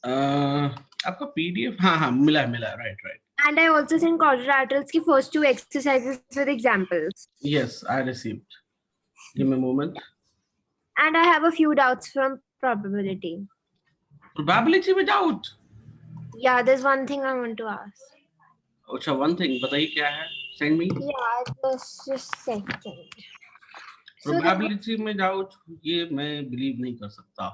आपका पीडीएफ, हाँ हाँ मिला है, right right. And I also sent quadrilaterals की first 2 exercises with examples. Yes, I received. Give me a moment. And I have a few doubts from probability. Probability with doubt. Yeah, there's one thing I want to ask. अच्छा, one thing बताइए क्या है? Send me. Yeah, just second. So there Probability में doubt, ये मैं believe नहीं कर सकता.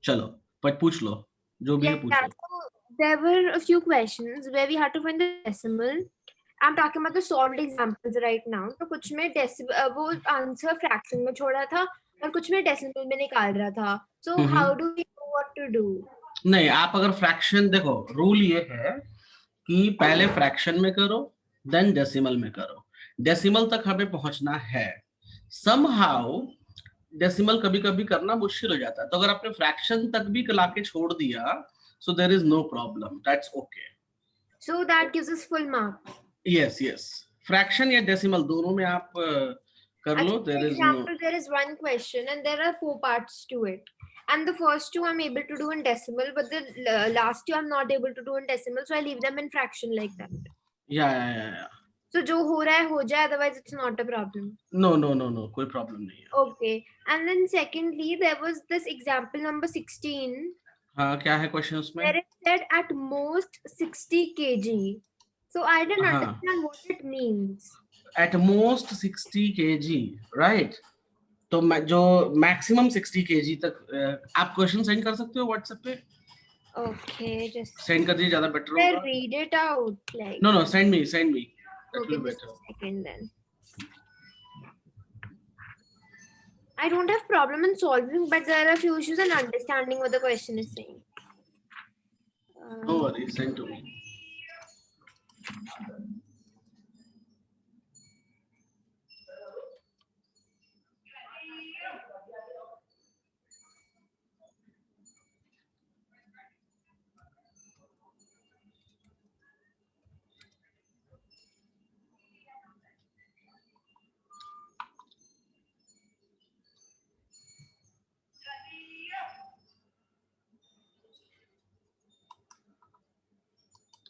चलो पर पूछ लो, जो भी है पूछो. so there were a few questions where we had to find the decimal. I'm talking about the solved examples right now. तो कुछ में वो आंसर फ्रैक्शन में छोड़ा था और कुछ में डेसिमल में निकाल रहा था. So how do we know what to do? नहीं, आप अगर फ्रैक्शन देखो, रूल ये है कि पहले फ्रैक्शन में करो, देन डेसिमल में करो. डेसिमल तक हमें पहुंचना है. समहाउ डेसिमल कभी कभी करना मुश्किल हो जाता है, तो अगर आपने फ्रैक्शन तक भी लाके छोड़ दिया, so there is no problem, that's okay. So that gives us full mark. Yes yes, fraction या डेसिमल दोनों में आप कर लो. For there is no. example, there is one question and there are 4 parts to it. And the first 2 I'm able to do in decimal, but the last 2 I'm not able to do in decimal, so I leave them in fraction like that. या So जो हो रहा है हो जाए, otherwise it's not a problem. No, कोई problem नहीं है. Okay. And then secondly, there was this example number 16. हाँ, क्या है क्वेश्चन उसमें? Where it said at most 60 kg. So I didn't understand what it means. At most 60 kg, right? तो जो maximum 60 kg तक आप क्वेश्चन सेंड कर सकते हो व्हाट्सएप पे. Okay, just सेंड कर दीजिए, ज्यादा बेटर होगा. read it out like. No, send me. That Okay, will be just better. a second then. I don't have problem in solving, but there are a few issues in understanding what the question is saying. No worries, send to me.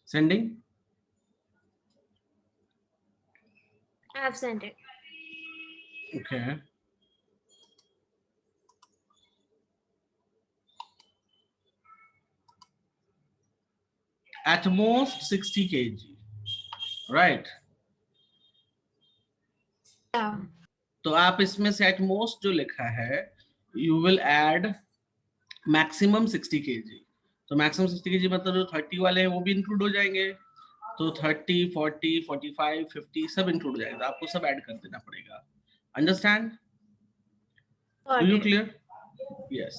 Sending. I have sent it. Okay. At most 60 kg, right? Yeah. तो आप इसमें से at most जो लिखा है, you will add maximum 60 kg. तो maximum 60 kg मतलब जो 30 वाले हैं वो भी इंक्लूड हो जाएंगे. तो 30, 40, 45, 50 सब इंक्लूड हो जाएगा. तो आपको सब ऐड कर देना पड़ेगा. Understand? Do you clear? Yes.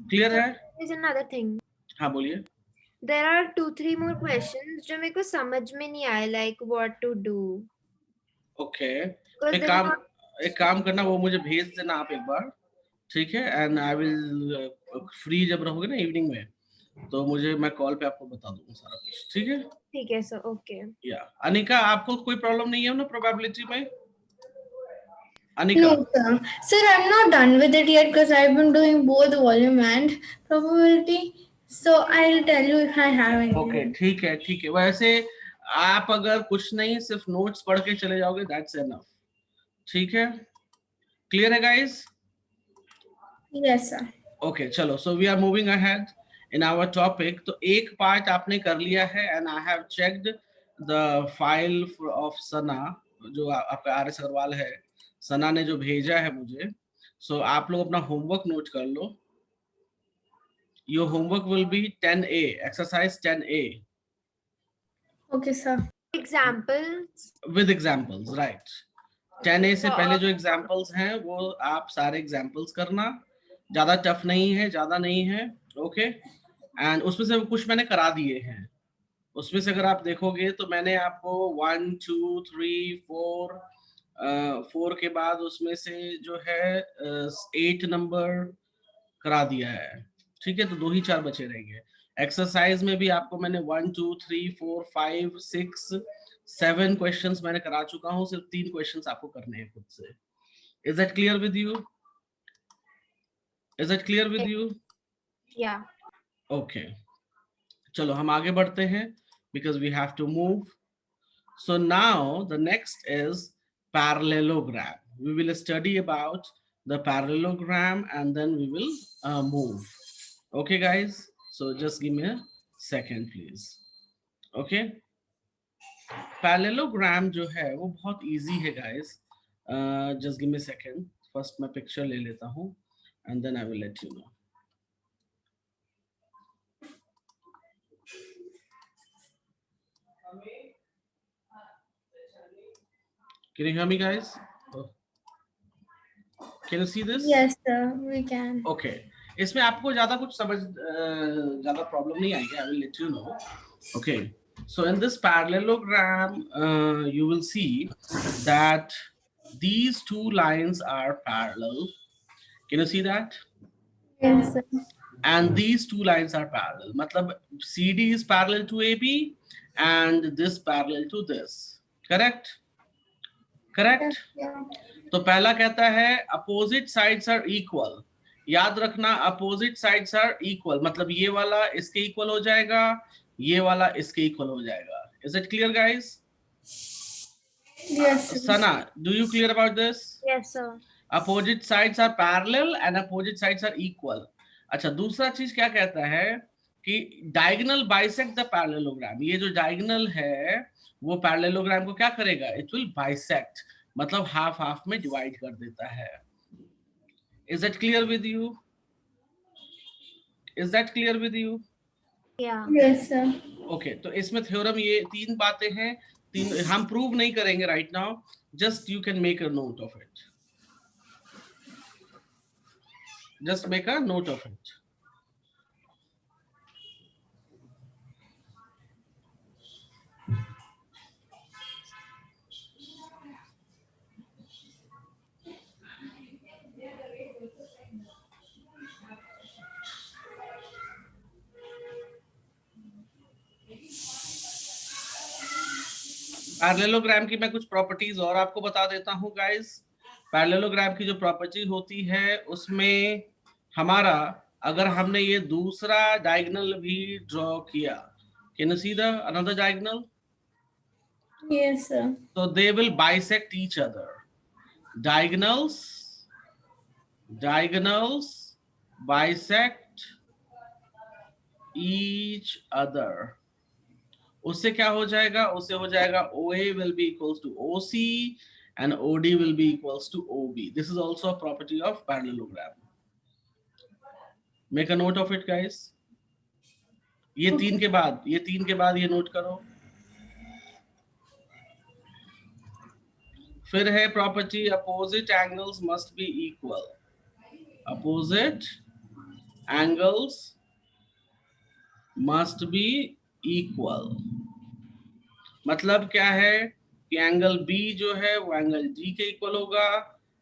Clear है? There's another thing. हाँ बोलिए. There are 2-3 more questions जो मेरे को समझ में नहीं आए, like what to do. Okay. एक काम करना, वो मुझे भेज देना आप एक बार, ठीक है? एंड आई विल फ्री जब रहोगे ना इवनिंग में, तो मुझे मैं कॉल पे आपको बता दूंगा सारा कुछ, ठीक है? ठीक है सर, ओके. या अनिका, आपको कोई प्रॉब्लम नहीं है ना प्रोबेबिलिटी में? Anika. No, sir, I'm not done with it yet because I've been doing both volume and probability. So I'll tell you if I have any. Okay, ठीक है. वैसे आप अगर कुछ नहीं सिर्फ नोट्स पढ़ के चले जाओगे, that's enough. ठीक है? Clear है guys? Yes, sir. Okay, चलो. So we are moving ahead in our topic. तो एक पार्ट आपने कर लिया है and I have checked the file of Sana, जो आपका आर एस अग्रवाल है, सना ने जो भेजा है मुझे. So आप लोग अपना होमवर्क नोट कर लो. Your homework will be 10A, exercise 10A. Okay, sir. Examples. With examples, right? 10A से पहले जो examples हैं वो आप सारे examples करना. ज्यादा टफ नहीं है, ज्यादा नहीं है. ओके. एंड उसमें से कुछ मैंने करा दिए हैं. उसमें से अगर आप देखोगे तो मैंने आपको 1 2 3 4 4 के बाद उसमें से जो है 8 नंबर करा दिया है. ठीक है, तो 2 ही 4 बचे रहेंगे. एक्सरसाइज में भी आपको मैंने 1 2 3 4 5 6 7 क्वेश्चंस मैंने करा चुका हूं. सिर्फ 3 क्वेश्चंस आपको करने हैं खुद से. Is that clear with you? Is that clear with you? Yeah. Okay. चलो हम आगे बढ़ते हैं because we have to move. So now the next is parallelogram. We will study about the parallelogram and then we will move. Okay, guys. So just give me a second, please. Okay. Parallelogram जो है वो बहुत easy है, guys. Just give me a second. First मैं picture ले लेता हूँ and then I will let you know. Can you hear me, guys? Oh. Can you see this? Yes, sir, we can. Okay. इसमें आपको ज्यादा कुछ समझ ज्यादा प्रॉब्लम नहीं आएगी. I will let you know. Okay. So in this parallelogram, you will see that these two lines are parallel. Can you see that? Yes, sir. And these two lines are parallel. मतलब CD is parallel to AB and this parallel to this. Correct? Correct? Yeah. तो पहला कहता है opposite sides are equal. याद रखना opposite sides are equal मतलब ये वाला इसके इक्वल हो जाएगा, ये वाला इसके इक्वल हो जाएगा. Is it clear guys? Yes, sir. Sana, do you clear about this? Yes, sir. Opposite sides are parallel and opposite sides are equal. अच्छा, दूसरा चीज क्या कहता है कि डायगोनल बाइसेक्ट द पैरेललोग्राम. ये जो डायगोनल है वो पैरेललोग्राम को क्या करेगा? इट विल बाइसेक्ट मतलब हाफ हाफ में डिवाइड कर देता है. Is that clear with you? Is that clear with you? Yeah. Yes, sir. Okay. तो इसमें थ्योरम ये तीन बातें हैं. तीन हम प्रूव नहीं करेंगे right now. Just you can make a note of it. Just make a note of it. Parallelogram की मैं कुछ प्रॉपर्टीज और आपको बता देता हूं गाइस. पैरेललोग्राम की जो प्रॉपर्टी होती है उसमें हमारा अगर हमने ये दूसरा डायगोनल भी ड्रॉ किया, can you see the another diagonal? Yes, sir. So they will bisect each other. Diagonals bisect each other. उससे क्या हो जाएगा? उससे हो जाएगा OA will be equals to OC and OD will be equals to OB. This is also a property of parallelogram. Make a note of it, guys. ये तीन के बाद ये नोट करो. फिर है property opposite angles must be equal. Opposite angles must be equal. मतलब क्या है कि एंगल B जो है वो एंगल D के इक्वल होगा,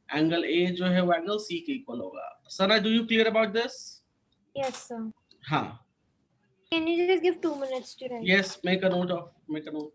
एंगल A जो है वो एंगल C के इक्वल होगा. Sana, do you clear about this? Yes, sir. हाँ. Can you just give 2 minutes to write? Yes, make a note.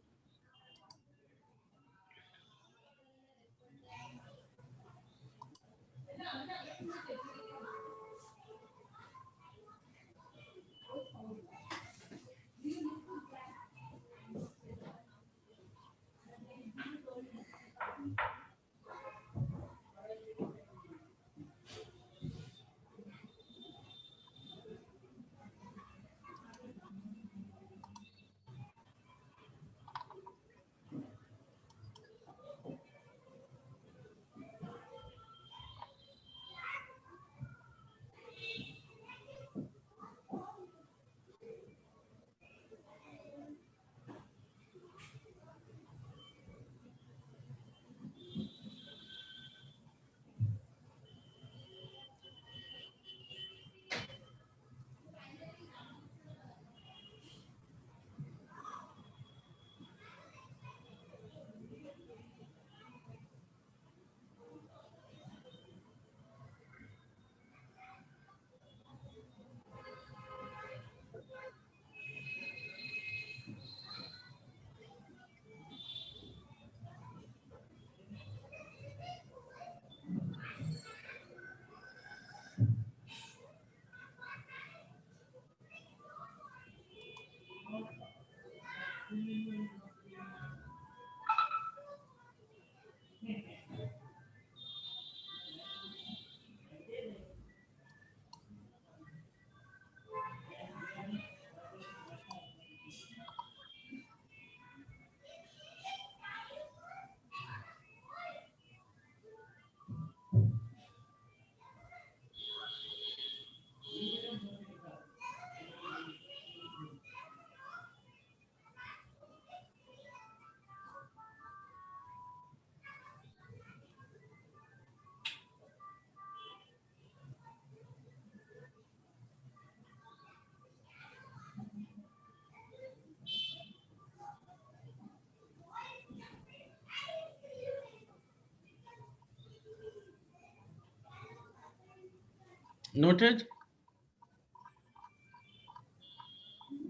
Noted?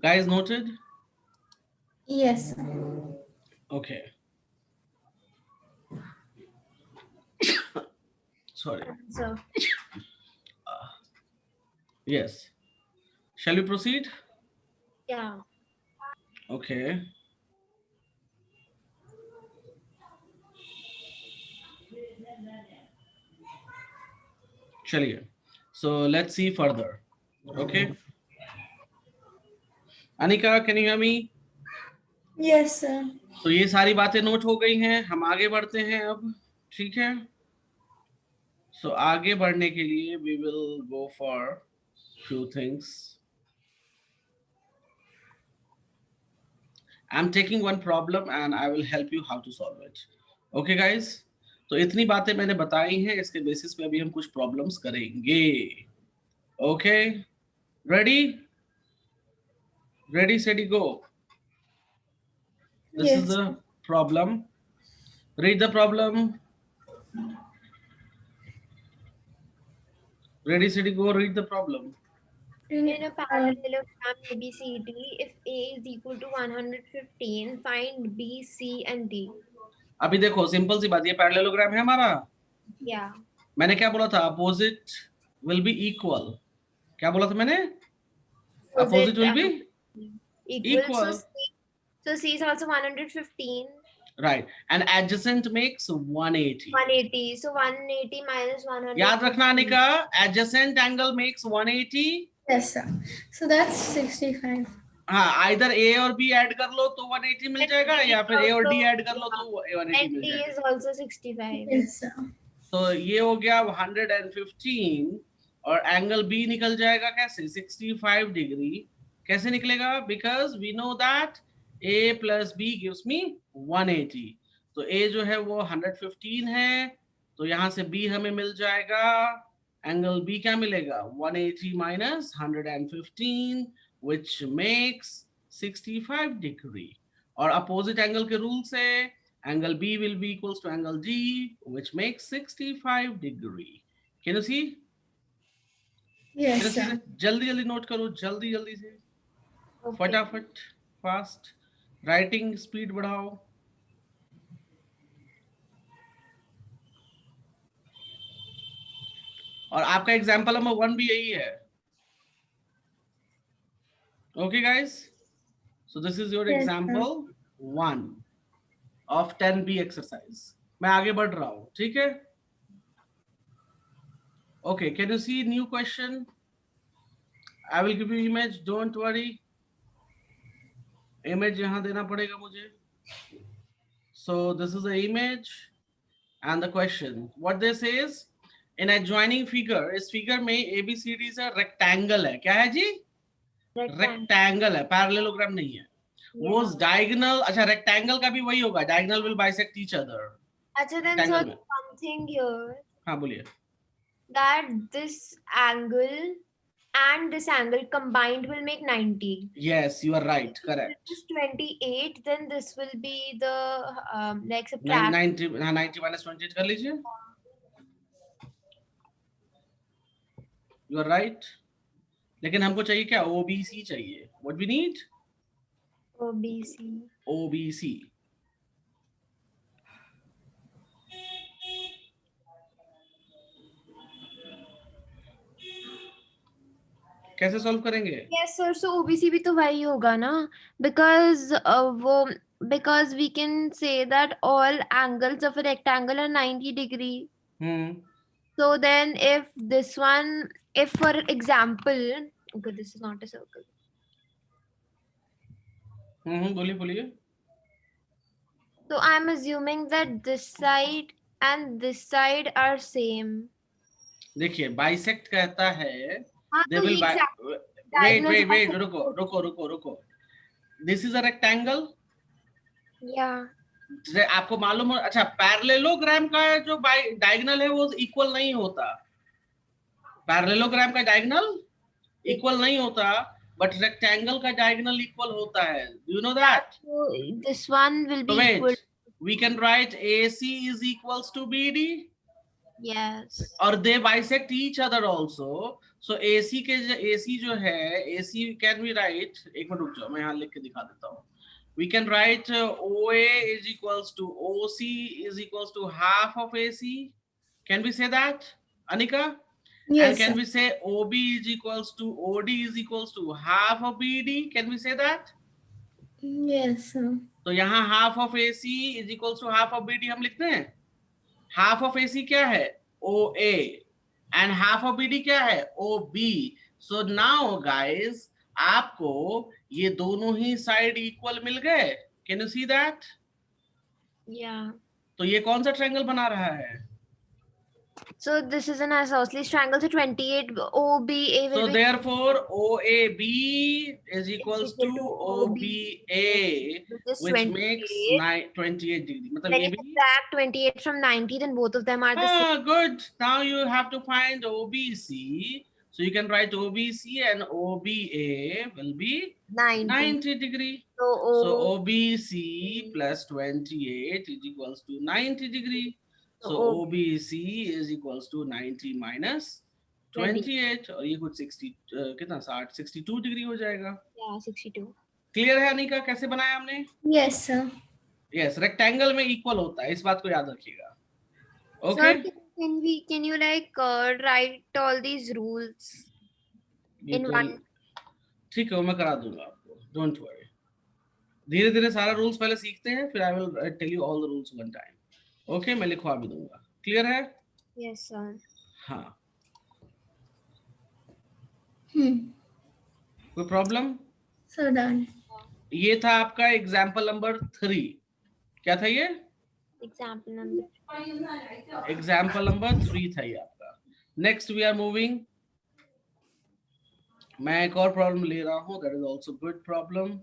Guys, noted? Yes. Okay. Sorry. So Yes. Shall we proceed? yeah. Okay. चलिए. So let's see further. Okay. Anika, can you hear me? Yes, sir. तो ये सारी बातें note हो गई हैं. हम आगे बढ़ते हैं अब. ठीक है. So आगे बढ़ने के लिए we will go for few things. I'm taking one problem and I will help you how to solve it. Okay guys? तो इतनी बातें मैंने बताई हैं, इसके बेसिस पे अभी हम कुछ प्रॉब्लम्स करेंगे. Okay? Ready? Ready, steady, go. This is Yes. the problem. Read the problem. Ready, steady, go. Read the problem. In a parallelogram ABCD, if A is equal to 115, find B, C, and D. अभी देखो simple सी बात, ये parallelogram है हमारा. Yeah. मैंने क्या बोला था? Opposite will be equal. क्या बोला था मैंने? Opposite will be equal. equal. So C is also 115. Right. And adjacent makes 180. 180. So 180 minus 100. याद रखना Anika, adjacent angle makes 180. Yes, sir. So that's 65. हाँ, either A और B ऐड कर लो तो 180 मिल जाएगा, या फिर A और D ऐड कर लो तो 180 And मिल D जाएगा. is also 65. Yes, sir. तो ये हो गया 115 और एंगल B निकल जाएगा कैसे? 65 डिग्री. कैसे निकलेगा? Because we know that A plus B gives me 180. तो A जो है वो 115 है, तो यहाँ से B हमें मिल जाएगा. एंगल B क्या मिलेगा? 180 minus 115 which makes 65 degree. और अपोजिट एंगल के रूल से angle B will be equals to angle D which makes 65 degree. Can you see? Yes, sir. जल्दी जल्दी नोट करो, जल्दी जल्दी से. Okay. फटाफट, फास्ट. राइटिंग स्पीड बढ़ाओ. और आपका एग्जांपल नंबर 1 भी यही है. Okay guys, so this is your Yes, example 1 of 10B exercise. मैं आगे बढ़ रहा हूँ, ठीक है? Okay, can you see new question? I will give you image, don't worry. Image यहाँ देना पड़ेगा मुझे. So this is the image and the question. What this is, in adjoining figure, इस figure में ABCD से rectangle है. क्या है जी? Rectangle है, parallelogram नहीं है. वो diagonal, अच्छा rectangle का भी वही होगा. Diagonal will bisect each other. Achha, then Rectangle sir, में. one thing here, हाँ बोलिए. that this angle and this angle combined will make 90. Yes, you are right. Correct. If this is 28, then this will be the like subtract. 90 minus 28 कर लीजिए. You are right. लेकिन हमको चाहिए क्या? OBC चाहिए. What we need? OBC. OBC. कैसे solve करेंगे? Yes, sir. So OBC भी तो वही होगा ना? Because we can say that all angles of a rectangle are 90 degree. So then if this one, if for example, okay, this is not a circle. बोलिए बोलिए. So I'm assuming that this side and this side are same. देखिए bisect कहता है हाँ, they तो will ये exact wait रुको. This is a rectangle. Yeah. आपको मालूम हो? अच्छा, पैरेललोग्राम का जो डायगोनल है वो इक्वल नहीं होता. पैरेललोग्राम का डायगोनल इक्वल नहीं होता, बट रेक्टेंगल का डायगोनल इक्वल होता है. You know that? So this one will be So wait, equal. we can write AC is equals to BD. Yes. Or they bisect each other also. So AC के AC जो है AC can be right, एक minute रुक जाओ मैं यहाँ लिख के दिखा देता हूँ. We can write OA is equals to OC is equals to half of AC. Can we say that, Anika? And Yes, can sir. we say OB is equals to OD is equals to half of BD? Can we say that? Yes, sir. तो यहाँ half of AC is equals to half of BD हम लिखते हैं. Half of AC क्या है? OA. And half of BD क्या है? OB. So now guys, आपको ये दोनों ही साइड इक्वल मिल गए. Can you see that? Yeah. तो ये कौन सा ट्रायंगल बना रहा है? So this is an isosceles triangle. So 28 OBA will So be therefore OAB is equals to OBA, which is which 28. makes 28 degree. मतलब When ये you भी. subtract 28 from 90, then both of them are the same. Good. Now you have to find OBC. So you can write OBC and OBA will be 90 degree. So OBC plus 28 is equals to 90 degree. So OBC is equals to 90 minus 28 और ये कुछ 60 कितना 60 62 degree हो जाएगा. Yeah, 62. Clear है अनिका कैसे बनाया हमने? Yes, sir. यस, रेक्टेंगल में इक्वल होता है, इस बात को याद रखिएगा. Okay. Sir, can you like write all these rules in one? ठीक है, मैं करा दूंगा आपको, डोंट वरी. धीरे धीरे सारा रूल्स पहले सीखते हैं, फिर I will tell you all the rules one time. Okay, मैं लिखवा भी दूंगा. क्लियर है? Yes, sir. हाँ. कोई प्रॉब्लम? So done. ये था आपका एग्जाम्पल नंबर 3. क्या था ये? Example number. एग्जाम्पल नंबर 3 था ये आपका. Next we are moving. मैं एक और प्रॉब्लम ले रहा हूँ, that is also good problem.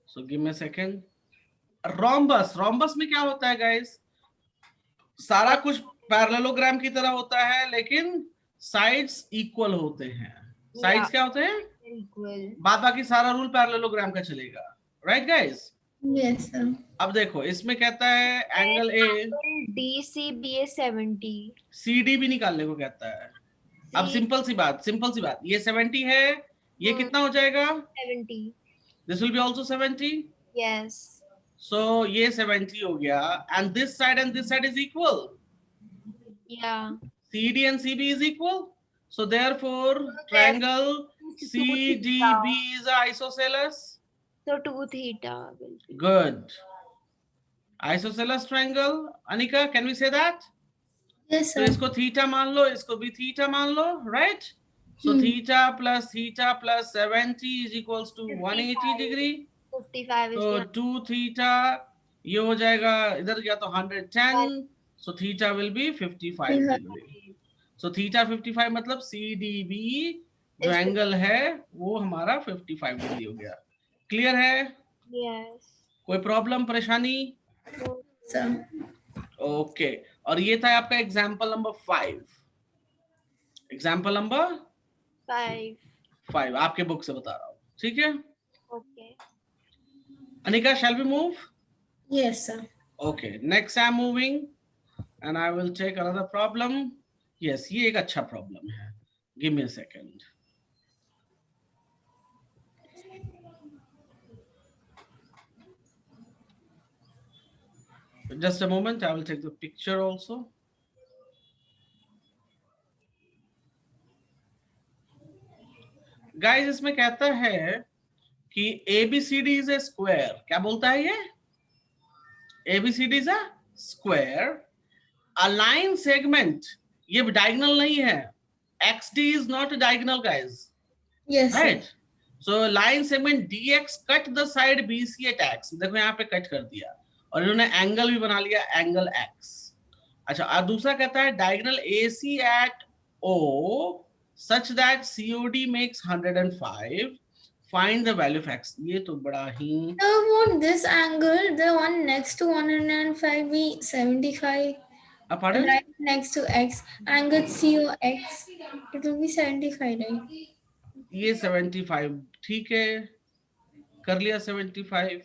So give me a second. Rhombus. Rhombus में क्या होता है गाइस? सारा कुछ पैरेललोग्राम की तरह होता है, लेकिन साइड्स इक्वल होते हैं. साइड्स क्या होते हैं? Equal. बाद बाकी सारा रूल पैरेललोग्राम का चलेगा. Right guys? Yes, sir. अब देखो इसमें कहता है एंगल ए DCBA 70. CD भी निकालने को कहता है. अब सिंपल सी बात, ये 70 है, ये कितना हो जाएगा? 70. This will be also 70. Yes. सो ये 70 हो गया, and this side is equal. Yeah. CD and CB is equal. So therefore triangle CDB is isosceles. So 2 theta will be. Good. Isosceles triangle. Anika, can we say that? Yes, So sir. इसको theta मान लो, इसको भी theta मान लो, right? So theta plus 70 is equals to 180 degree. 55 is So the 2 theta ये हो जाएगा इधर गया तो 110. So theta will be 55 degree. So theta 55 मतलब CDB जो एंगल है वो हमारा 55 डिग्री हो गया. क्लियर है? Yes. कोई प्रॉब्लम परेशानी? Sir. ओके. और ये था आपका एग्जाम्पल नंबर 5. Example number 5. आपके बुक से बता रहा हूँ. ठीक है? Okay. Anika, shall we move? Yes, sir. Okay. Next I'm moving and I will take another problem. Yes, ये एक अच्छा प्रॉब्लम है. Give me a second. Just a moment, I will take the picture also. Guys, इसमें कहता है कि ABCD is a square. क्या बोलता है ये? ABCD is a square. A line segment. ये diagonal नहीं है. XD is not a diagonal, guys. Yes, sir. Right? So line segment DX cut the side BC at X. देखो यहाँ पे कट कर दिया और इन्होंने एंगल भी बना लिया, एंगल X. अच्छा, और दूसरा कहता है diagonal AC at O such that COD makes 105. Find the value of X. ये तो बड़ा ही. So won't this angle, the one next to 105, be 75? Pardon? Right next to X, angle COX, it will be 75, right? ये 75 ठीक है, कर लिया 75.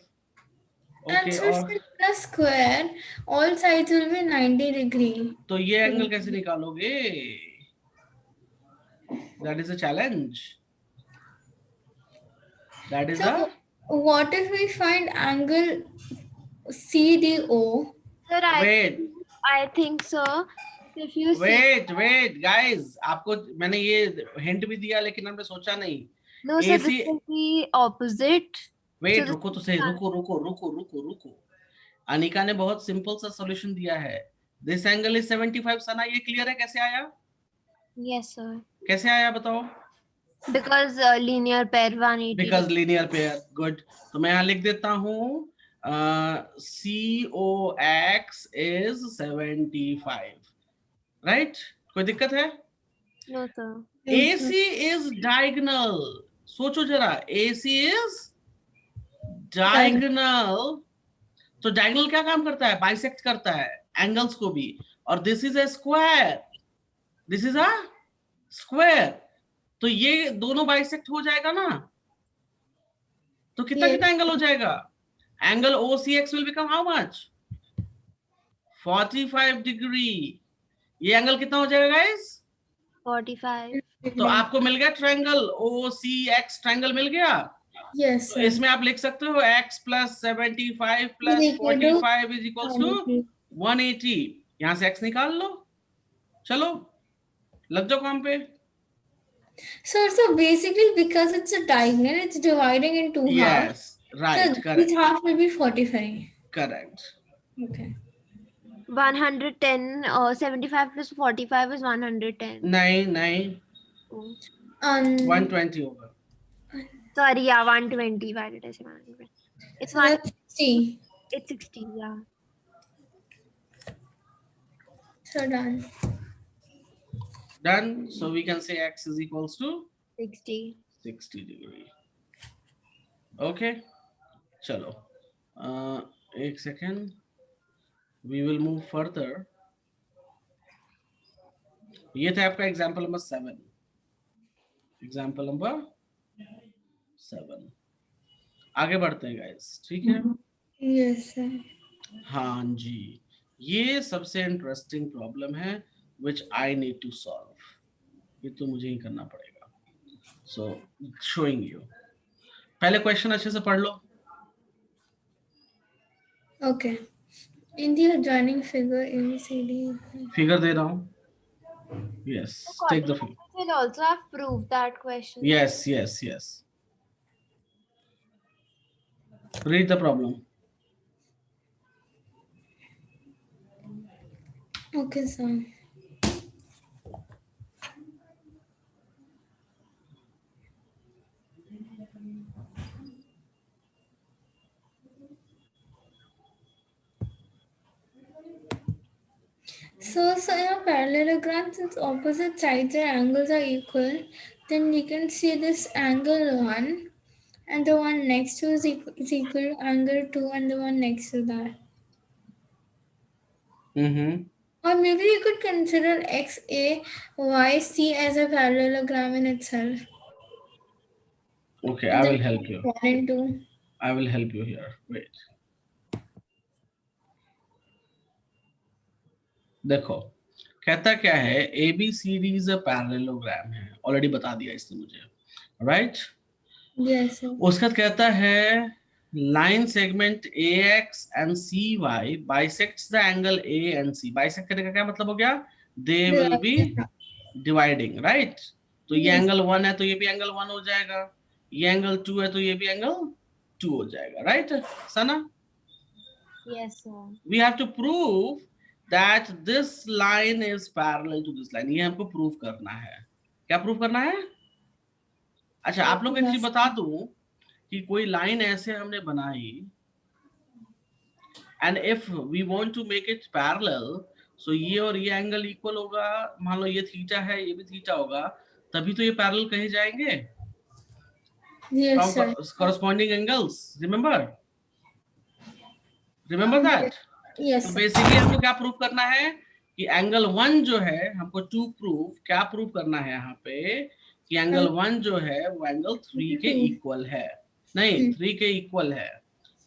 And Okay, since it's a square, all sides will be 90 degree. तो ये angle कैसे निकालोगे? That is a challenge. That is So what if we find angle CDO? Sir, wait, I think so. If you see, wait, guys. आपको मैंने ये hint भी दिया, लेकिन हमने सोचा नहीं. no, sir, this AC will be opposite. Wait So रुको तो सही, रुको. अनिका ने बहुत सिंपल सा सॉल्यूशन दिया है. This angle is 75. सना, ये क्लियर है? कैसे आया? Yes, sir. कैसे आया बताओ? Because linear pair 180. Because linear pair. Good. तो मैं यहाँ लिख देता हूँ COX इज 75. राइट? कोई दिक्कत है? No, sir. AC is diagonal. सोचो जरा, AC इज डायगोनल. तो डायगोनल क्या काम करता है? बाइसेक्ट करता है एंगल्स को भी. और this is a square. This is a square. तो ये दोनों बाइसेक्ट हो जाएगा ना. तो कितना Yes. कितना एंगल हो जाएगा? Angle OCX will become how much? 45 degree. ये एंगल कितना हो जाएगा गाइस? 45. तो आपको मिल गया ट्रायंगल OCX. ट्रायंगल मिल गया. Yes, तो sir. इसमें आप लिख सकते हो x plus 75 plus Is equal to 45 is equals to 180. यहाँ से x निकाल लो. चलो लग जाओ काम पे. So basically, because it's a diagonal, it's dividing in two halves. Yes, right, So correct, each half will be 45. correct. Okay. 110 or 75 plus 45 is 110. नहीं, Oh. 120 होगा. Sorry, yeah, 120. Why did I say 120? It's So that's 60. It's 60. Yeah. So done. Done. So we can say x is equals to 60. 60 degree. Okay. चलो. एक second. We will move further. ये था आपका example number 7. Example number 7. आगे बढ़ते हैं guys. ठीक है? Yes, sir. हाँ जी. ये सबसे इंटरेस्टिंग प्रॉब्लम है which I need to solve. ये तो मुझे ही करना पड़ेगा. So showing you. पहले क्वेश्चन अच्छे से पढ़ लो. Okay. In the adjoining figure, ABCD. Figure दे रहा हूँ. Yes, take the figure. We'll also have proved that question. Yes. Read the problem. Okay, sir. So in a parallelogram, since opposite sides or angles are equal, then we can see this angle 1 and the one next to is equal to angle 2 and the one next to that. Or maybe you could consider XAYC as a parallelogram in itself. Okay, I will help you. 1 and 2. I will help you here. Wait. देखो कहता क्या है, ABCD is a parallelogram है. Already बता दिया इसने मुझे. Right? Yes, sir. उसका कहता है line segment AX and CY bisects the angle A and C. Bisect करने का क्या मतलब हो गया? They will be dividing, right? तो ये एंगल 1 है तो ये भी एंगल 1 हो जाएगा. ये एंगल 2 है तो ये भी एंगल 2 हो जाएगा. Right Sana? Yes, sir. We have to prove that this line is parallel to this line. ये हमको प्रूव करना है. क्या प्रूव करना है? अच्छा, आप लोग एक चीज बता दूं कि कोई लाइन ऐसे हमने बनाई and if we want to make it parallel, so ये और ये एंगल इक्वल होगा. मान लो ये थीटा है, ये भी थीटा होगा, तभी तो ये पैरेलल कहे जाएंगे. Yes, sir. Corresponding angles. Remember that? Yes, तो sir. बेसिकली हमको क्या प्रूव करना है कि एंगल 1 जो है, हमको टू प्रूव क्या प्रूव करना है यहाँ पे कि एंगल 1 जो है वो एंगल 3 के इक्वल है. नहीं, 3 के इक्वल है.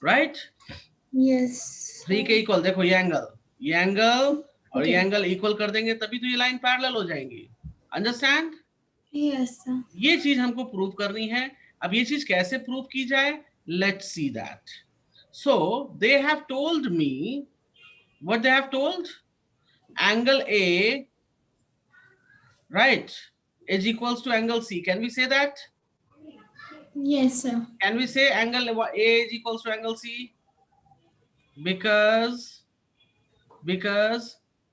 राइट? Yes. 3 के इक्वल. देखो ये एंगल और ये एंगल इक्वल कर देंगे तभी तो ये लाइन पैरेलल हो जाएंगी. अंडरस्टैंड? Yes, sir. ये चीज हमको प्रूव करनी है. अब ये चीज कैसे प्रूव की जाए? Let's see that. So they have told me what they have told. Angle A, right, is equals to angle C. Can we say that? Yes, sir. Can we say angle A is equals to angle C? Because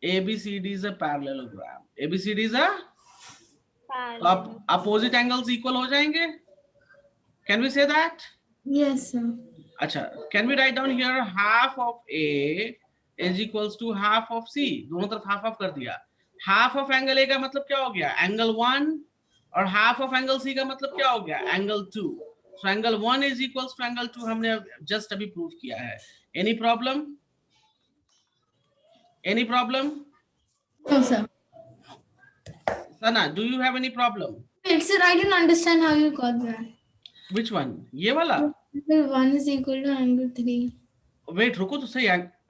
ABCD is a parallelogram. ABCD is a opposite angles equal हो जाएंगे. Can we say that? Yes, sir. अच्छा, can we write down here half of A is equals to half of C? दोनों तरफ half half कर दिया. Half of angle A का मतलब क्या हो गया? Angle 1. और half of angle C का मतलब क्या हो गया? Angle 2. So angle 1 is equals to angle 2 हमने just अभी prove किया है. Any problem? Any problem? No, sir. Sana, do you have any problem? Wait, sir, I didn't understand how you got that. Which one? ये वाला? Angle 1 is equal to angle 3. Wait, रुको तो सही.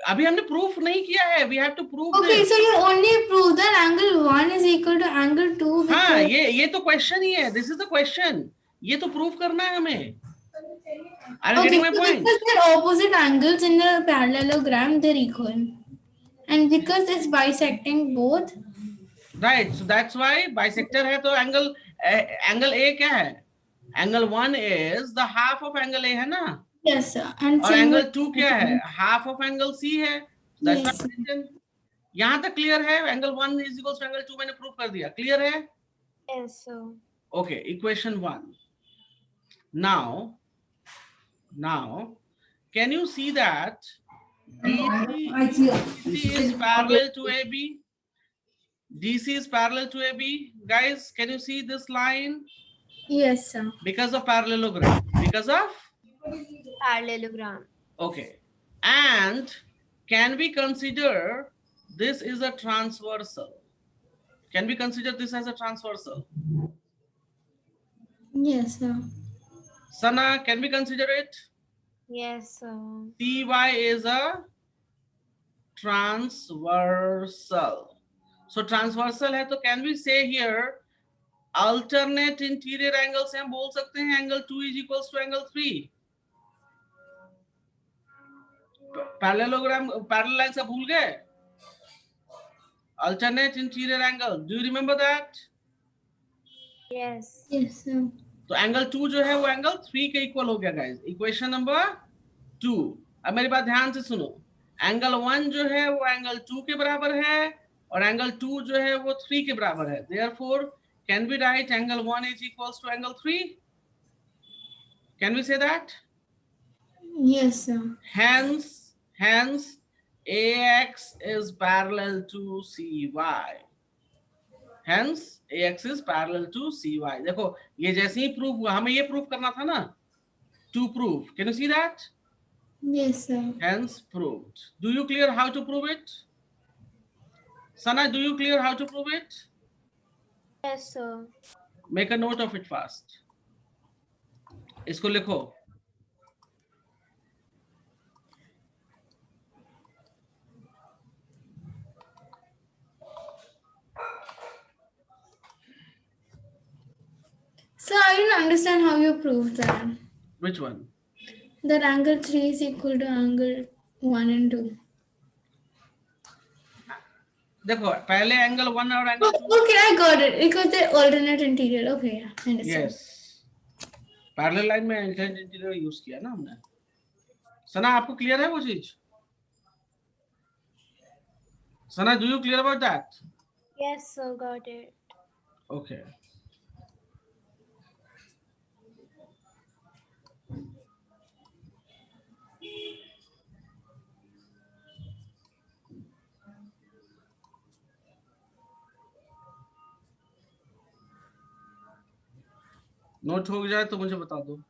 अभी हमने proof नहीं किया है. We have to prove Okay, this. so you only prove that angle 1 is equal to angle 2 because... हाँ, ये तो क्वेश्चन ही है. This is the question. ये तो प्रूफ करना है हमें. Are you Okay, getting my so point? because they're opposite angles in the parallelogram, they're equal. And because it's bisecting both... Right. So that's why bisector है तो angle A क्या है? Angle 1 is the half of angle A है ना? Yes, sir. And और same angle with 2 क्या है? Half of angle C है. That's Yes, why mentioned. यहाँ तक क्लियर है? Angle 1 is equals to angle 2 मैंने प्रूफ कर दिया. क्लियर है? Yes, sir. Okay. Equation 1. Now, can you see that DC is parallel to AB? DC is parallel to AB. Guys, can you see this line? Yes, sir. Because of parallelogram. Because of? Parallelogram. Okay. And can we consider this is a transversal? Can we consider this as a transversal? Yes, sir. Sana, can we consider it? Yes, sir. CY is a transversal. So transversal है तो can we say here alternate interior angles हम बोल सकते हैं angle 2 is equals to angle 3. parallel lines का भूल गए? Alternate interior angle. Do you remember that? Yes. Yes, sir. तो angle 2 जो है वो angle 3 के equal हो गया guys. Equation number 2. अब मेरी बात ध्यान से सुनो. Angle 1 जो है वो angle 2 के बराबर है और angle 2 जो है वो 3 के बराबर है. Therefore, can we write angle 1 is equals to angle 3? Can we say that? Yes, sir. Hence, AX is parallel to CY. Hence, AX is parallel to CY. देखो, ये जैसे ही प्रूफ हुआ, हमें ये प्रूफ करना था ना? To prove. Can you see that? Yes, sir. Hence, proved. Do you clear how to prove it? Sana, do you clear how to prove it? Yes, sir. Make a note of it fast. इसको लिखो. So I didn't understand how you proved that. Which one? That angle 3 is equal to angle 1 and 2. देखो, पहले angle 1 और angle 2. Okay, I got it. Because they alternate interior. Okay, yeah, I understand. Yes. Parallel line में alternate interior use किया ना हमने. सना, आपको clear है वो चीज? Sana, do you clear about that? Yes, sir. Got it. Okay. Note हो जाए तो मुझे बता दो.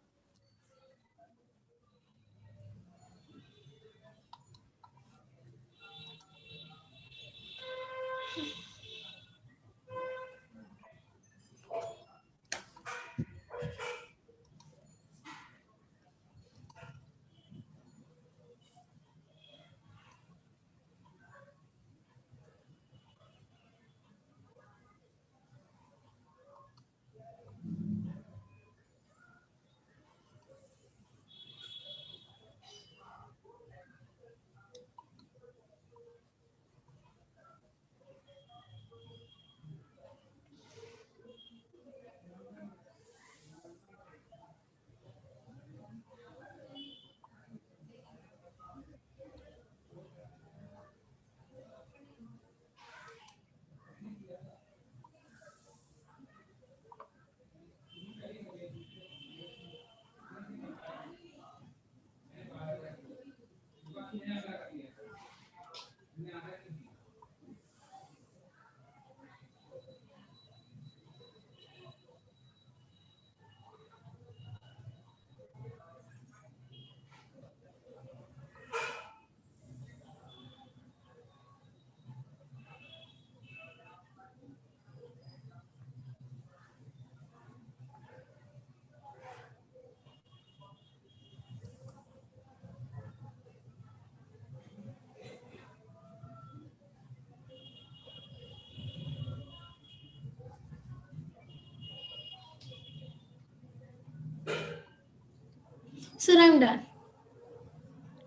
Sir, I'm done.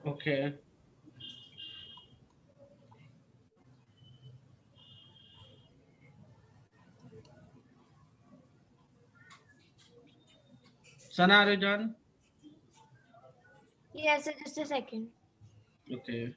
Okay. Sana, are you done? Yes, sir, just a second. Okay.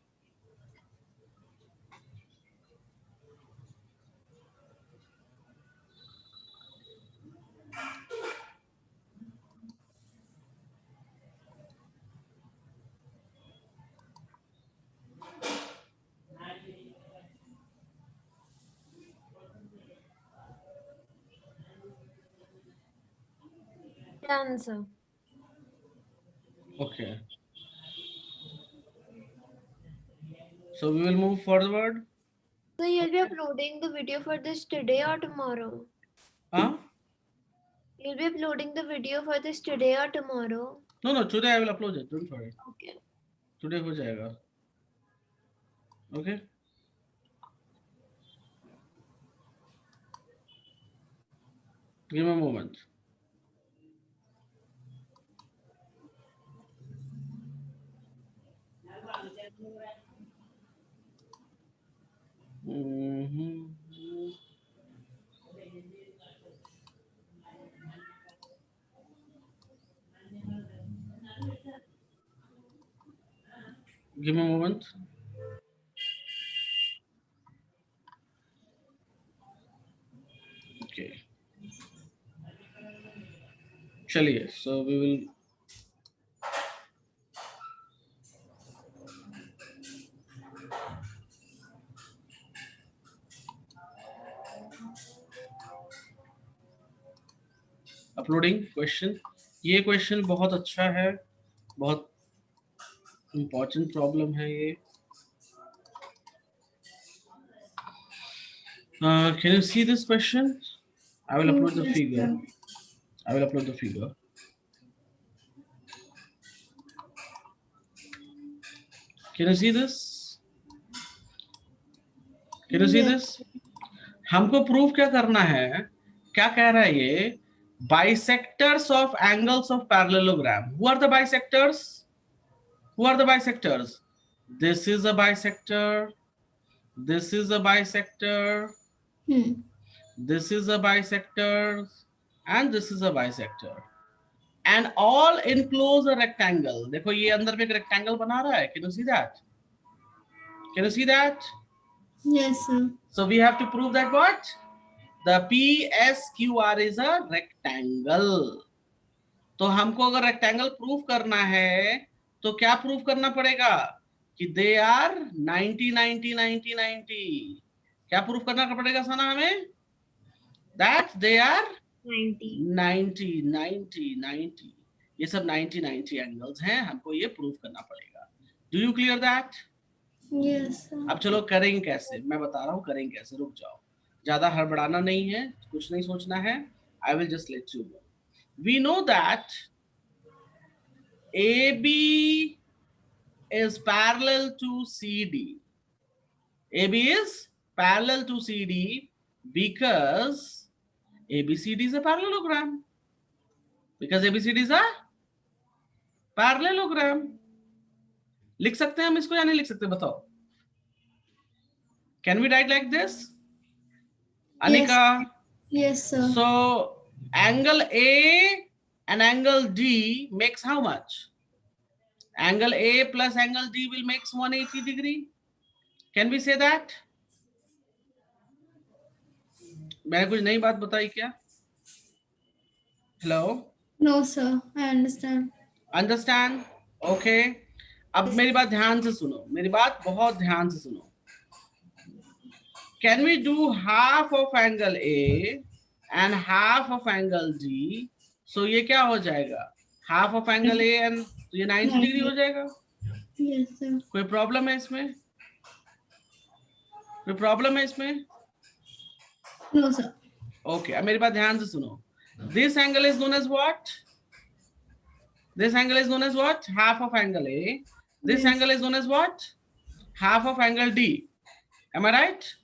Done, sir. Okay. So we will move forward. So you'll be uploading the video for this today or tomorrow? Huh? You'll be uploading the video for this today or tomorrow? No, today I will upload it. Don't worry. Okay. Today हो जाएगा. Okay. Give me a moment. Mhm. Give me a moment. Okay. चलिए. So we will. Uploading question. ये question बहुत अच्छा है, बहुत important problem है ये. Can you see this question? I will upload the Yes, figure. sir. I will upload the figure. Can you see this? Can you see Yes. this? हमको proof क्या करना है? क्या कह रहा है ये? Bisectors of angles of parallelogram. Who are the bisectors? Who are the bisectors? This is a bisector. This is a bisector. This is a bisector. And this is a bisector. And all enclose a rectangle. देखो ये अंदर में एक rectangle बना रहा है. Can you see that? Can you see that? Yes, sir. So we have to prove that what? The PSQR is a rectangle. तो हमको अगर रेक्टेंगल प्रूफ करना है तो क्या प्रूफ करना पड़ेगा? कि दे आर 90 90 90 90. क्या प्रूफ करना पड़ेगा सना हमें? That they are 90 90 90 90. ये सब 90 90 एंगल्स हैं, हमको ये प्रूफ करना पड़ेगा. Do you clear that? Yes, sir. अब चलो करेंगे कैसे, मैं बता रहा हूँ करेंगे कैसे. रुक जाओ, ज्यादा हड़बड़ाना नहीं है, कुछ नहीं सोचना है. I will just let you know. We know that AB is parallel to CD. AB is parallel to CD because ABCD is a parallelogram. Because ABCD is a parallelogram. लिख सकते हैं हम इसको या नहीं लिख सकते? बताओ. Can we write like this? Anika? Yes, sir. So angle A and angle D makes how much? Angle A plus angle D will make 180 degree. Can we say that? मैंने कुछ नई बात बताई क्या? Hello? No, sir. I understand. Understand? Okay. अब मेरी बात ध्यान से सुनो, मेरी बात बहुत ध्यान से सुनो. Can we do half of angle A and half of angle D? So ये क्या हो जाएगा? Half of angle A and तो ये 90 डिग्री हो जाएगा. Yes, sir. कोई प्रॉब्लम है इसमें? कोई प्रॉब्लम है इसमें? No, sir. Okay, अब मेरी बात ध्यान से सुनो. This angle is known as what? This angle is known as what? Half of angle A. This Yes. angle is known as what? Half of angle D. Am I right?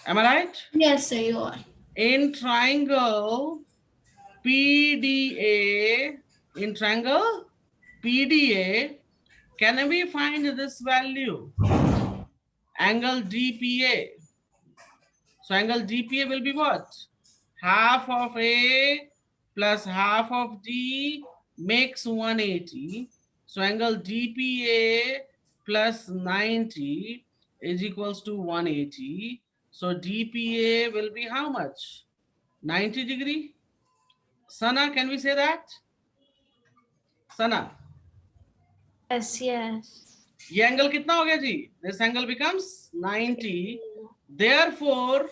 Am I right? Yes, sir, you are. In triangle PDA, in triangle PDA, can we find this value? Angle DPA. So angle DPA will be what? Half of A plus half of D makes 180. So angle DPA plus 90 is equals to 180. So DPA will be how much? 90 degree. Sana, can we say that? Sana, Yes, yes. ये angle कितना हो गया जी? This angle becomes 90. Therefore,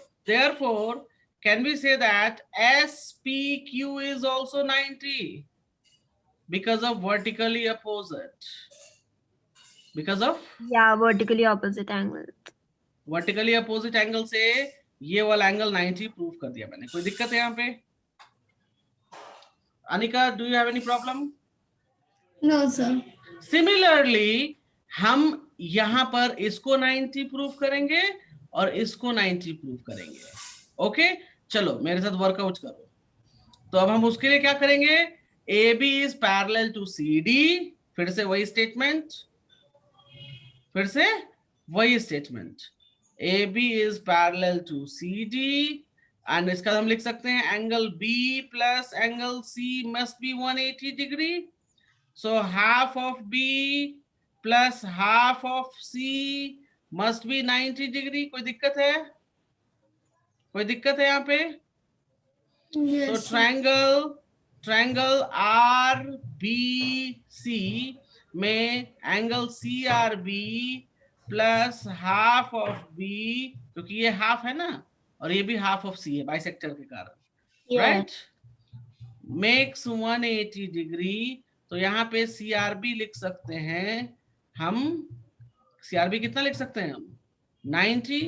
can we say that SPQ is also 90 because of vertically opposite? Because of Yeah, vertically opposite angle. vertically opposite angle से ये वाला angle 90 prove कर दिया मैंने. कोई दिक्कत है यहाँ पे? Anika, do you have any problem? No, sir. Similarly, हम यहाँ पर इसको 90 प्रूव करेंगे और इसको 90 प्रूव करेंगे. ओके, चलो मेरे साथ वर्कआउट करो. तो अब हम उसके लिए क्या करेंगे? AB is parallel to CD. फिर से वही statement, AB is parallel to CD and इसका हम लिख सकते हैं angle B plus angle C must be 180 degree. So half of B plus half of C must be 90 degree. कोई दिक्कत है? यहाँ पे? Yes. So sir. triangle RBC में angle CRB plus half of B, क्योंकि ये हाफ है ना और ये भी हाफ ऑफ C है बाइसेक्टर के कारण, राइट, मेक्स 180 डिग्री. तो यहाँ पे CRB लिख सकते हैं हम. CRB कितना लिख सकते हैं हम? 90.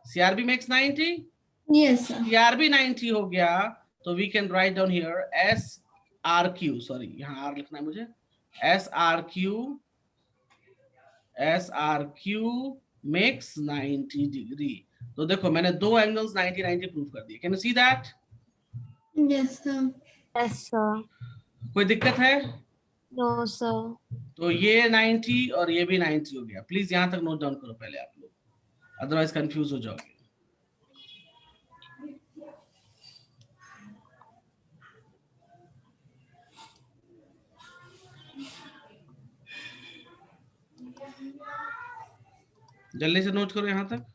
CRB makes 90. Yes, sir. CRB 90 हो गया तो we can write down here SRQ. Sorry, यहाँ R लिखना है मुझे. SRQ makes 90 degree. तो देखो मैंने दो एंगल्स 90 प्रूव कर दिए. Can you see that? Yes, sir. Yes, sir. कोई दिक्कत है? No, sir. तो ये 90 और ये भी 90 हो गया. प्लीज यहाँ तक नोट डाउन करो पहले आप लोग, अदरवाइज कंफ्यूज हो जाओगे. जल्दी से नोट करो यहाँ तक.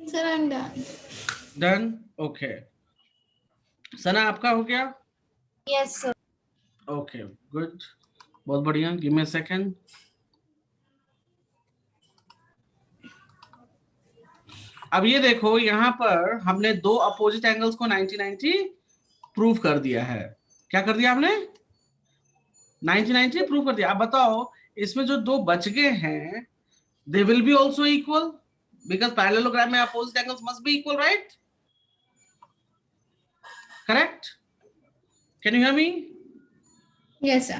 Sir, I'm done. Done. Okay, Sana आपका हो गया? Yes, sir. ओके, गुड, बहुत बढ़िया. Give me a second. अब ये देखो यहाँ पर हमने दो अपोजिट एंगल्स को 90 प्रूव कर दिया है. क्या कर दिया हमने? 90 प्रूव कर दिया. अब बताओ इसमें जो दो बच गए हैं they will be also equal because parallelogram में opposite angles must be equal, right? Correct? Can you hear me? Yes, sir.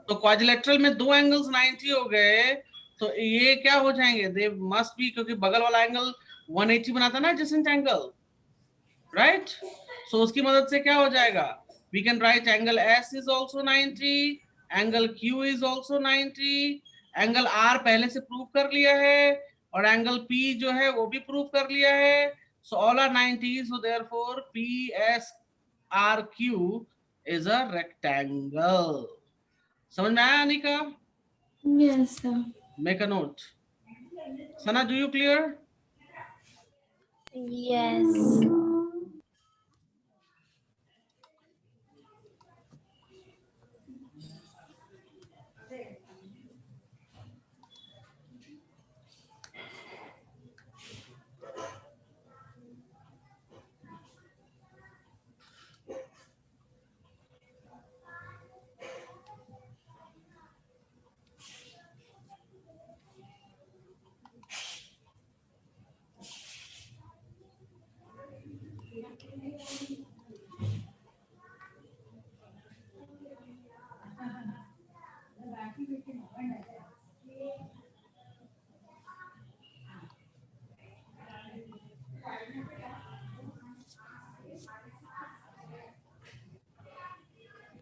तो quadrilateral में दो एंगल्स 90 हो गए तो ये क्या हो जाएंगे? दे मस्ट बी, क्योंकि बगल वाला एंगल 180 बनाता ना एडजेसेंट एंगल, राइट? सो उसकी मदद से क्या हो जाएगा, we can write angle S is also 90, angle Q is also 90, angle R पहले से प्रूव कर लिया है, और एंगल पी जो है वो भी प्रूव कर लिया है. So all are 90, so therefore P S R Q is a rectangle. समझ में आया Anika? Yes, sir. Make a note. Sana, do you clear? Yes.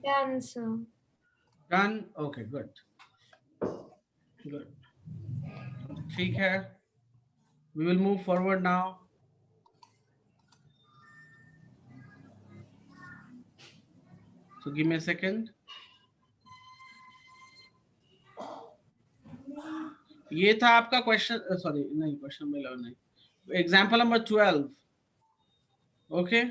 Done, sir. Done? Okay, good. Good. ठीक है. We will move forward now. So give me a second. ये था आपका question, sorry नहीं, question number 11 नहीं, एग्जाम्पल नंबर 12. ओके,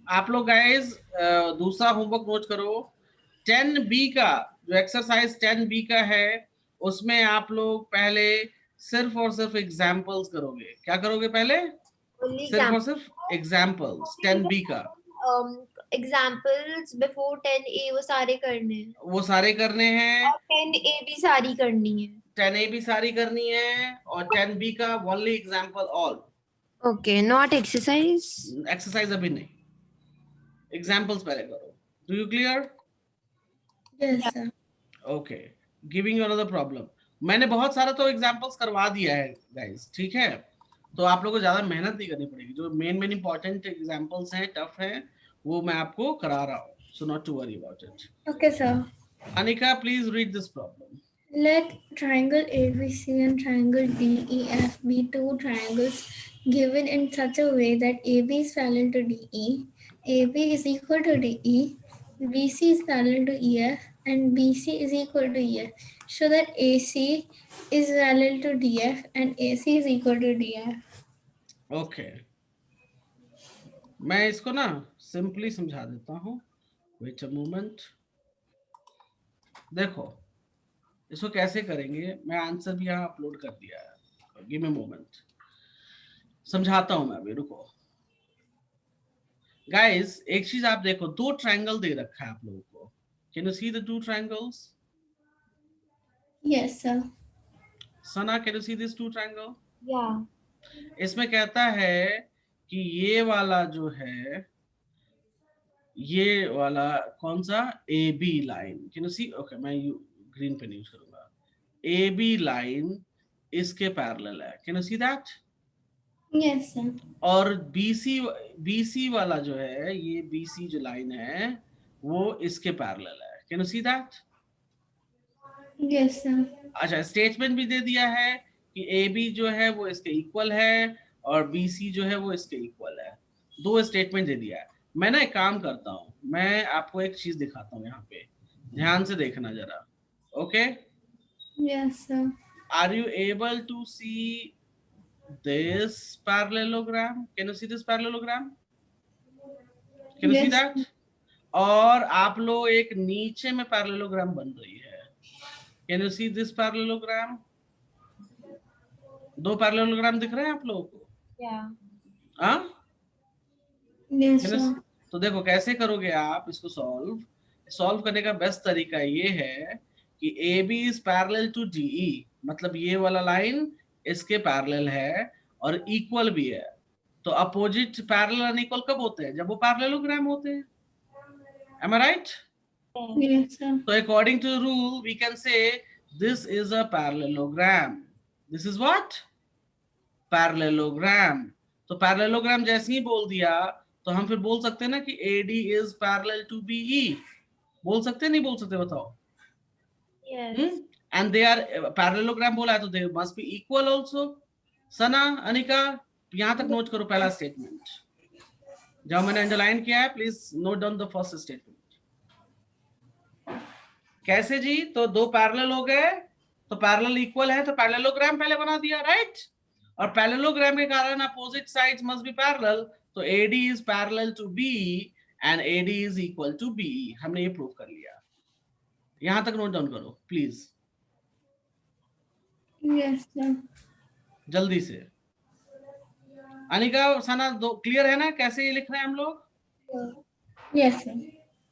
आप लोग guys दूसरा होमवर्क नोट करो. 10B का जो एक्सरसाइज 10B का है, उसमें आप लोग पहले सिर्फ और सिर्फ एग्जाम्पल्स करोगे. क्या करोगे पहले? Only सिर्फ और example. सिर्फ एग्जाम्पल्स 10B का. Examples before 10A वो सारे करने हैं. वो सारे करने हैं, और 10A भी सारी करनी है. 10A भी सारी करनी है, और 10B का only example all. Okay, not exercise. Exercise अभी नहीं, एग्जाम्पल्स पहले करो. Do you clear? Yes, sir. Okay, giving you another problem. मैंने बहुत सारा तो एग्जाम्पल्स करवा दिया है गाइस, ठीक है? तो आप लोगों को ज्यादा मेहनत नहीं करनी पड़ेगी. जो मेन इंपॉर्टेंट एग्जाम्पल्स हैं, टफ हैं, वो मैं आपको करा रहा हूँ. So not to worry about it. Okay, sir. Anika, please read this problem. Let triangle ABC and triangle DEF be two triangles given in such a way that AB is parallel to DE, AB is equal to DE, BC is parallel to EF, and BC is equal to EF. Show that AC is parallel to DF and AC is equal to DF. Okay, मैं इसको ना simply समझा देता हूँ. Wait a moment. देखो इसको कैसे करेंगे, मैं आंसर भी यहाँ अपलोड कर दिया है. गिव मी मोमेंट, समझाता हूं मैं अभी, रुको. गाइस एक चीज आप देखो, दो ट्रायंगल दे रखा है आप लोगों को. Can you see the two triangles? Yes, sir. Sana, can you see this two triangle? Yeah. इसमें कहता है कि ये वाला जो है, ये वाला कौन सा, A B line. Can you see? Okay, मैं ग्रीन पेन यूज करूंगा. ए बी लाइन इसके पैरेलल है. Can you see that? Yes, sir. और बीसी वाला जो है, ये बीसी जो लाइन है वो इसके पैरेलल है. Can you see that? Yes, sir. अच्छा, स्टेटमेंट भी दे दिया है कि ए बी जो है वो इसके इक्वल है, और बीसी जो है वो इसके इक्वल है. दो स्टेटमेंट दे दिया है. मैं ना एक काम करता हूँ, मैं आपको एक चीज दिखाता हूँ यहाँ पे, ध्यान से देखना जरा. Okay, Yes, sir. Are you able to see this parallelogram? Can you see this parallelogram? Can you see Yes. that? और आप लोग एक नीचे में पैरेललोग्राम बन रही है. Can you see this parallelogram? दो पैरेललोग्राम दिख रहे हैं आप लोगों को? Yeah. हाँ? Yes, sir. तो देखो कैसे करोगे आप इसको सॉल्व करने का बेस्ट तरीका ये है कि A B is parallel to DE, मतलब ये वाला लाइन इसके पैरेलल है और इक्वल भी है. तो अपोजिट पैरेलल अनइक्वल कब होते हैं? जब वो पैरेललोग्राम होते हैं. Am I right? Yes, sir. So according to the rule, we can say this is a parallelogram. This is what? Parallelogram. तो पैरेललोग्राम जैसे ही बोल दिया तो हम फिर बोल सकते हैं ना कि AD is parallel to BE। बोल सकते हैं नहीं बोल सकते बताओ? Yes. And they are parallelogram बोला है तो they must be equal also. Sana, Anika, यहां तक नोट करो पहला स्टेटमेंट। जब मैंने अंडरलाइन किया है please note down the first statement. कैसे जी? तो दो पैरेलल हो गए तो पैरेलल इक्वल है तो पैरेललोग्राम पहले बना दिया, राइट? और पैरेललोग्राम के कारण opposite sides must be parallel, तो AD is parallel to BE and AD is equal to BE। हमने ये प्रूव कर लिया। यहां तक नोट डाउन करो प्लीज, Yes, sir. जल्दी से। अनिका, सना, दो क्लियर है ना कैसे ये लिख रहे हैं हम लोग? Yes, sir.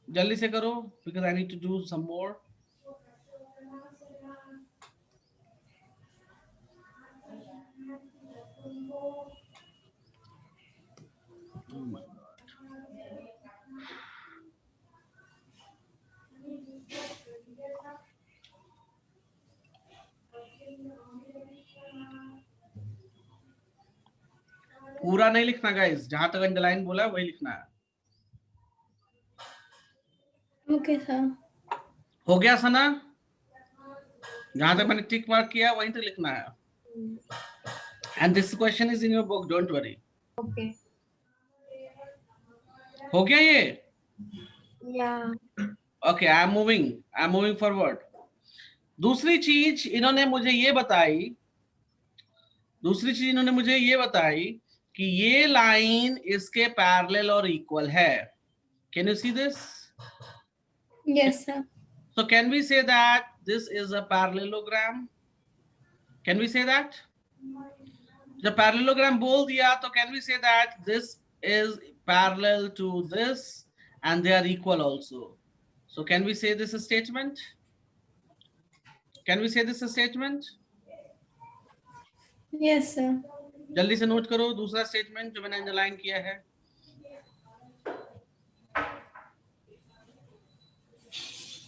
जल्दी से करो because I need to do some more. Oh my God. पूरा नहीं लिखना गाइस, जहां तक अंडरलाइन बोला है वही लिखना है। Okay, sir. हो गया सना? जहां तक मैंने टिक मार्क किया वहीं तक लिखना है। And this question is in your book, don't worry. Okay. हो गया ये? Yeah. Okay, I am moving forward. दूसरी चीज इन्होंने मुझे ये बताई कि ये लाइन इसके पैरेलल और इक्वल है। Can you see this? Yes, sir. So can we say that this is a parallelogram? Can we say that? जब parallelogram बोल दिया तो can we say that this is parallel to this and they are equal also? So can we say this a statement? Can we say this a statement? Yes, sir. जल्दी से note करो दूसरा statement जो मैंने underline किया है।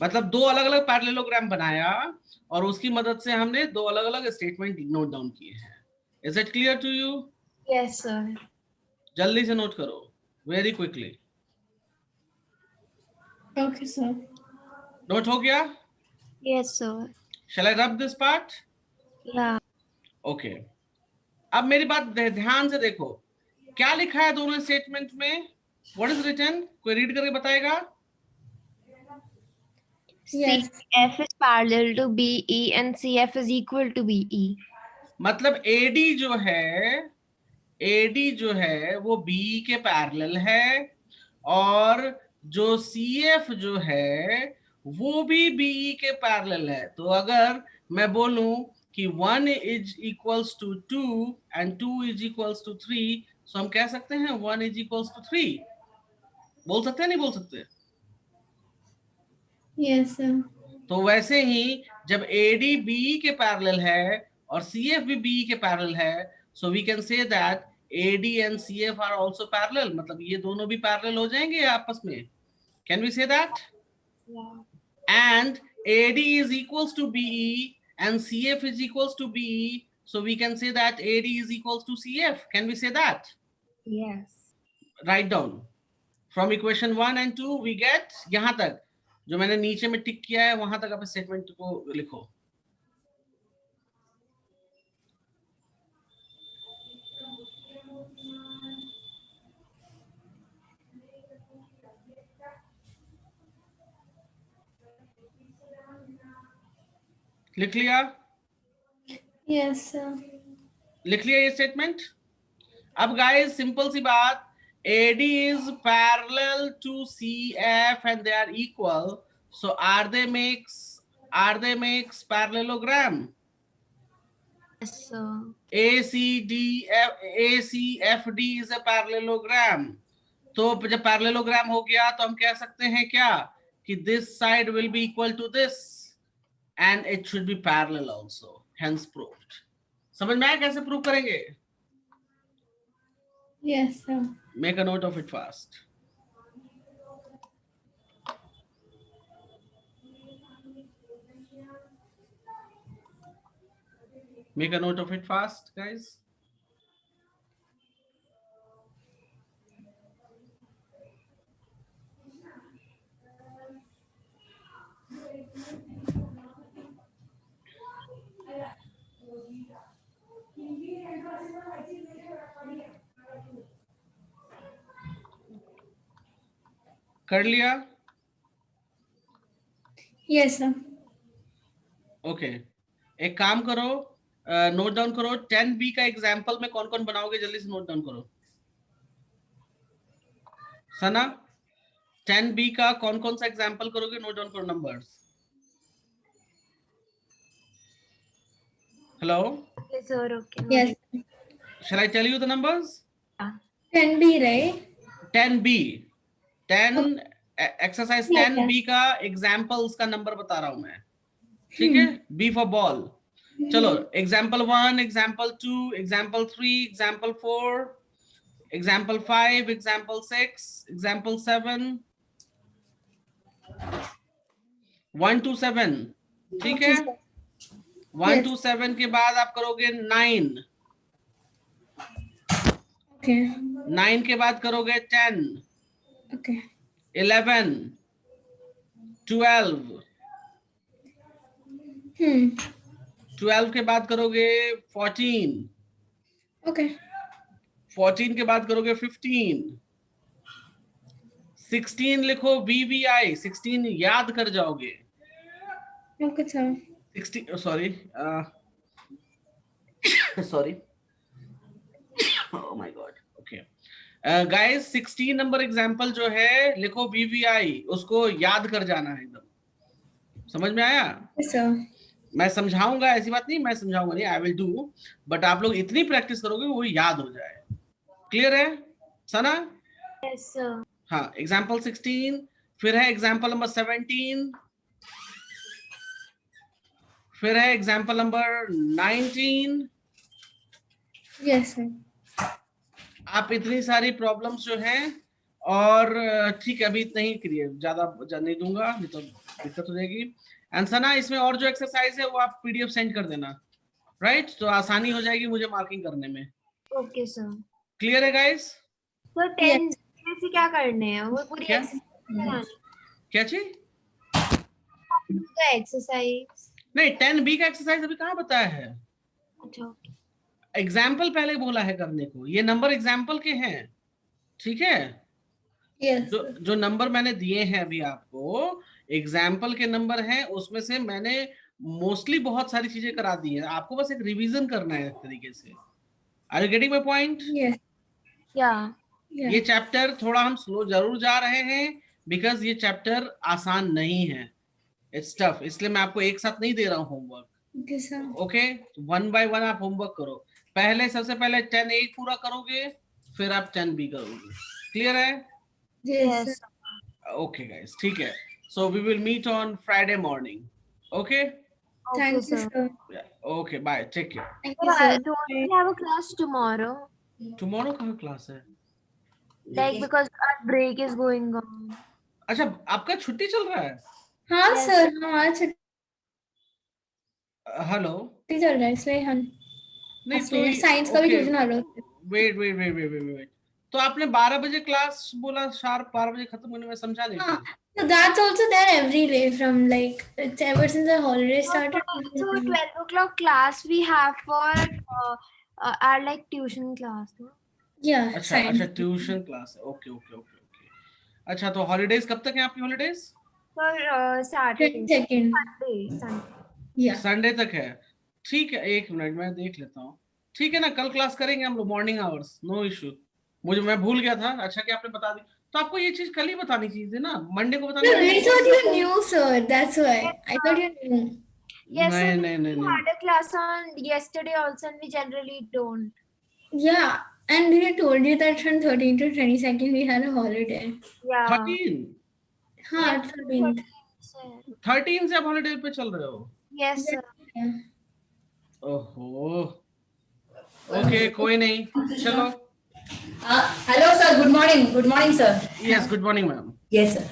मतलब दो अलग अलग पैरेललोग्राम बनाया और उसकी मदद से हमने दो अलग अलग स्टेटमेंट नोट डाउन किए हैं। Is it clear to you? Yes, sir. जल्दी से नोट करो, very quickly. Okay, sir. Note हो गया? Yes, sir. Shell I rub this part? Yeah. Okay, अब मेरी बात ध्यान से देखो, क्या लिखा है दोनों स्टेटमेंट में? What is written? कोई रीड करके बताएगा? Yes. CF is parallel to BE and CF is equal to BE. मतलब AD जो है वो BE के पैरेलल है और जो CF जो है वो भी BE के पैरेलल है। तो अगर मैं बोलूं कि 1 is equals to 2 and 2 is equals to 3, so हम कह सकते हैं 1 इज इक्वल्स टू 3। बोल सकते हैं नहीं बोल सकते? Yes, sir. तो वैसे ही जब AD BE के पैरेलल है और CF भी BE के पैरेलल है, so we can say that AD and CF are also parallel, मतलब ये दोनों भी पैरेलल हो जाएंगे आपस में। Can we say that? Yeah. And AD is equals to BE and CF is equals to BE, so we can say that AD is equals to CF. Can we say that? Yes. Write down from equation 1 and 2 we get यहां तक जो मैंने नीचे में टिक किया है वहां तक आप स्टेटमेंट को लिखो। लिख लिया? Yes, sir. लिख लिया ये स्टेटमेंट? अब गाइस सिंपल सी बात, AD is parallel to CF and they are equal, so are they makes parallelogram? Yes, sir. ACFD is a parallelogram। तो जब पैरेललोग्राम हो गया तो हम कह सकते हैं क्या कि this side will be equal to this and it should be parallel also, hence proved. समझ में आया कैसे प्रूव करेंगे? Yes, sir. Make a note of it fast. Make a note of it fast guys. कर लिया? Yes, sir. Okay, एक काम करो, नोट डाउन करो 10B का एग्जाम्पल में कौन कौन बनाओगे, जल्दी से नोट डाउन करो। सना, 10B का कौन कौन सा एग्जाम्पल करोगे, नोट डाउन करो numbers. Hello, Okay, sir. Okay. Yes. shall I tell you the numbers? 10B, right? 10B, 10 exercise Yeah, 10B का एग्जाम्पल्स का नंबर बता रहा हूं मैं, ठीक है? B for ball. चलो, example 1, example 2, example 3, example 4, example 5, example 6, example 7, 1 to 7, ठीक है? 1 to 7 के बाद आप करोगे 9, Okay. 9 के बाद करोगे 10, Okay. 11, 12, 12 के बाद करोगे 14, Okay. 14 के बाद करोगे 15, 16 लिखो VVI, 16 याद कर जाओगे। Okay, sir. 16, sorry sorry, oh my god, okay guys, 16 number example जो है लिखो VVI, उसको याद कर जाना है एकदम। समझ में आया? Yes, sir. मैं समझाऊंगा, ऐसी बात नहीं, मैं समझाऊंगा नहीं, आई विल डू, बट आप लोग इतनी प्रैक्टिस करोगे वो याद हो जाए। क्लियर है सना? Yes, sir. हाँ, एग्जाम्पल 16, फिर है एग्जाम्पल नंबर 17, फिर है एग्जाम्पल नंबर 19। Yes, sir. आप इतनी सारी प्रॉब्लम्स जो हैं, और ठीक है अभी इतना ही करिए, ज्यादा नहीं दूंगा, नहीं तो दिक्कत हो जाएगी। एंड सना, इसमें और जो एक्सरसाइज है वो आप PDF सेंड कर देना, राइट? तो आसानी हो जाएगी मुझे मार्किंग करने में। Okay, sir. क्लियर है गाइस? So 10 में से क्या करने हैं? वो पूरी क्या? exercise करानी क्या चीज? है exercise. नहीं, 10B का एक्सरसाइज अभी कहाँ बताया है? अच्छा, okay. एग्जाम्पल पहले बोला है करने को, ये नंबर एग्जाम्पल के हैं, ठीक है? Yes. जो नंबर मैंने दिए हैं अभी आपको, एग्जाम्पल के नंबर हैं, उसमें से मैंने मोस्टली बहुत सारी चीजें करा दी हैं, आपको बस एक रिवीजन करना है एक तरीके से। Are you getting my point? Yes. Yeah. Yeah. ये चैप्टर थोड़ा हम स्लो जरूर जा रहे हैं, बिकॉज ये चैप्टर आसान नहीं है, इट्स टफ, इसलिए मैं आपको एक साथ नहीं दे रहा हूँ homework. Okay, sir. Okay, 1 by 1 आप होमवर्क करो। पहले सबसे पहले 10A पूरा करोगे, फिर आप 10B करोगे। क्लियर है? Yes, Yes. sir. Okay guys, ठीक है, so we will meet on Friday morning. Okay, Okay, Thank you, sir. sir. Okay, bye, take care. Thank Sir, you, sir. don't we have a class tomorrow? Tomorrow कहाँ class है? Like because our break is going on. अच्छा, आपका छुट्टी चल रहा है? हाँ Yes. Sir, हमारा छुट्टी हेलो, चल रहा है इसलिए हम नहीं तो साइंस का भी ट्यूशन आ रहा है। Wait wait wait wait wait wait, तो आपने 12 बजे क्लास बोला, शार्प 12 बजे खत्म होने में, समझा नहीं हाँ, फिर? so that's also there every day from like it's ever since the holiday started. So 12 o'clock class we have for our like tuition class. No? Yeah, अच्छा science. अच्छा, ट्यूशन क्लास है, ओके ओके ओके ओके। अच्छा, तो holidays कब तक है आपकी holidays? For Saturday. 22nd. Sunday. Yeah. Sunday तक है, ठीक है, एक मिनट मैं देख लेता हूँ। ठीक है ना, कल क्लास करेंगे हम लोग मॉर्निंग आवर्स, नो इशू। मुझे, मैं भूल गया था, अच्छा कि आपने बता दी, तो आपको ये चीज कल ही बतानी चाहिए थी ना, मंडे को No, बतानी I चाहिए। thought you knew, sir. That's why I thought you knew. Yes, नहीं sir. नहीं नहीं We नहीं, had a class on yesterday also, and we generally don't. Yeah, and we told you that from 13 to 22nd we had a holiday. Yeah. 13 हाँ, 13th. 13 से आप holiday पे चल रहे हो? Yes, sir. Yeah. ओहो, ओके, कोई नहीं, चलो। Hello, sir. Good morning. Good morning, sir. Yes, good morning ma'am. Yes, sir.